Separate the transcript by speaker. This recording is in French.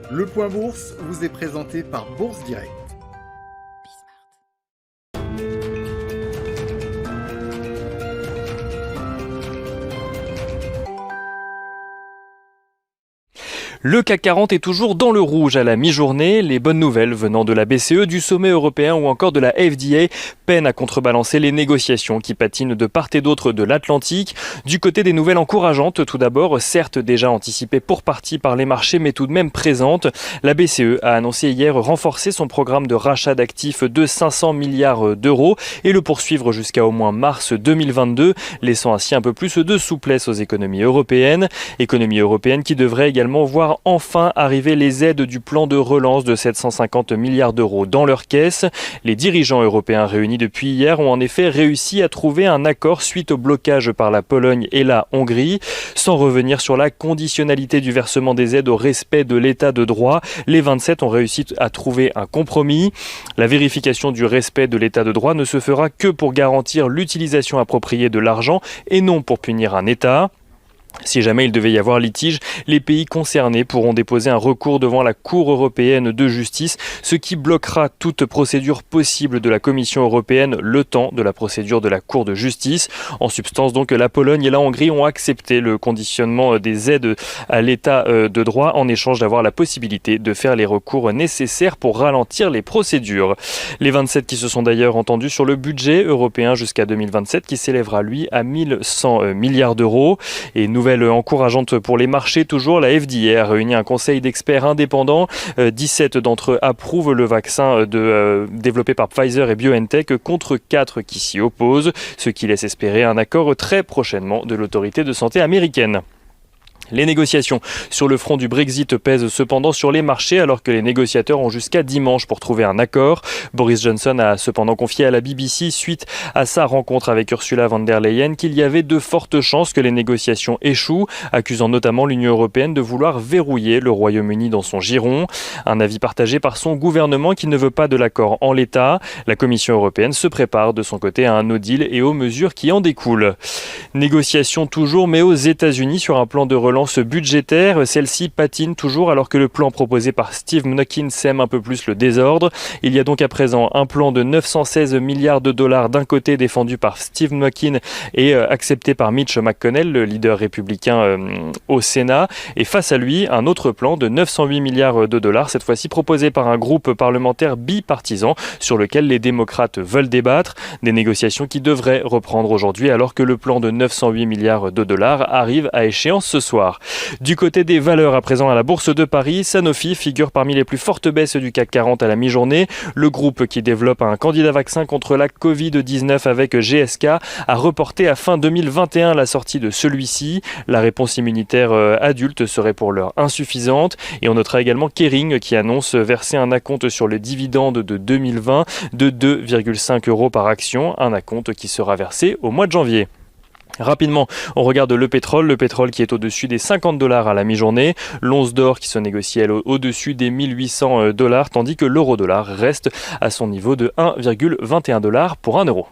Speaker 1: Le Point Bourse vous est présenté par Bourse Direct.
Speaker 2: Le CAC 40 est toujours dans le rouge à la mi-journée. Les bonnes nouvelles venant de la BCE, du sommet européen ou encore de la FDA peinent à contrebalancer les négociations qui patinent de part et d'autre de l'Atlantique. Du côté des nouvelles encourageantes, tout d'abord, certes déjà anticipées pour partie par les marchés, mais tout de même présentes. La BCE a annoncé hier renforcer son programme de rachat d'actifs de 500 milliards d'euros et le poursuivre jusqu'à au moins mars 2022, laissant ainsi un peu plus de souplesse aux économies européennes. Économies européennes qui devraient également voir enfin arriver les aides du plan de relance de 750 milliards d'euros dans leur caisse. Les dirigeants européens réunis depuis hier ont en effet réussi à trouver un accord suite au blocage par la Pologne et la Hongrie. Sans revenir sur la conditionnalité du versement des aides au respect de l'état de droit, les 27 ont réussi à trouver un compromis. La vérification du respect de l'état de droit ne se fera que pour garantir l'utilisation appropriée de l'argent et non pour punir un État. Si jamais il devait y avoir litige, les pays concernés pourront déposer un recours devant la Cour européenne de justice, ce qui bloquera toute procédure possible de la Commission européenne le temps de la procédure de la Cour de justice. En substance donc, la Pologne et la Hongrie ont accepté le conditionnement des aides à l'état de droit en échange d'avoir la possibilité de faire les recours nécessaires pour ralentir les procédures. Les 27 qui se sont d'ailleurs entendus sur le budget européen jusqu'à 2027 qui s'élèvera lui à 1100 milliards d'euros. Et nouvelle encourageante pour les marchés, toujours, la FDA a réuni un conseil d'experts indépendants. 17 d'entre eux approuvent le vaccin développé par Pfizer et BioNTech contre 4 qui s'y opposent, ce qui laisse espérer un accord très prochainement de l'autorité de santé américaine. Les négociations sur le front du Brexit pèsent cependant sur les marchés alors que les négociateurs ont jusqu'à dimanche pour trouver un accord. Boris Johnson a cependant confié à la BBC suite à sa rencontre avec Ursula von der Leyen qu'il y avait de fortes chances que les négociations échouent, accusant notamment l'Union européenne de vouloir verrouiller le Royaume-Uni dans son giron. Un avis partagé par son gouvernement qui ne veut pas de l'accord en l'état. La Commission européenne se prépare de son côté à un no deal et aux mesures qui en découlent. Négociations toujours, mais aux États-Unis sur un plan de relance budgétaire, celle-ci patine toujours alors que le plan proposé par Steve Mnuchin sème un peu plus le désordre. Il y a donc à présent un plan de 916 milliards de dollars d'un côté défendu par Steve Mnuchin et accepté par Mitch McConnell, le leader républicain au Sénat, et face à lui un autre plan de 908 milliards de dollars, cette fois-ci proposé par un groupe parlementaire bipartisan sur lequel les démocrates veulent débattre. Des négociations qui devraient reprendre aujourd'hui alors que le plan de 908 milliards de dollars arrive à échéance ce soir. Du côté des valeurs à présent à la Bourse de Paris, Sanofi figure parmi les plus fortes baisses du CAC 40 à la mi-journée. Le groupe qui développe un candidat vaccin contre la Covid-19 avec GSK a reporté à fin 2021 la sortie de celui-ci. La réponse immunitaire adulte serait pour l'heure insuffisante. Et on notera également Kering qui annonce verser un acompte sur le dividende de 2020 de 2,5 € par action, un acompte qui sera versé au mois de janvier. Rapidement, on regarde le pétrole qui est au-dessus des $50 à la mi-journée, l'once d'or qui se négocie elle au-dessus des $1 800, tandis que l'euro-dollar reste à son niveau de 1,21 $ pour 1 euro.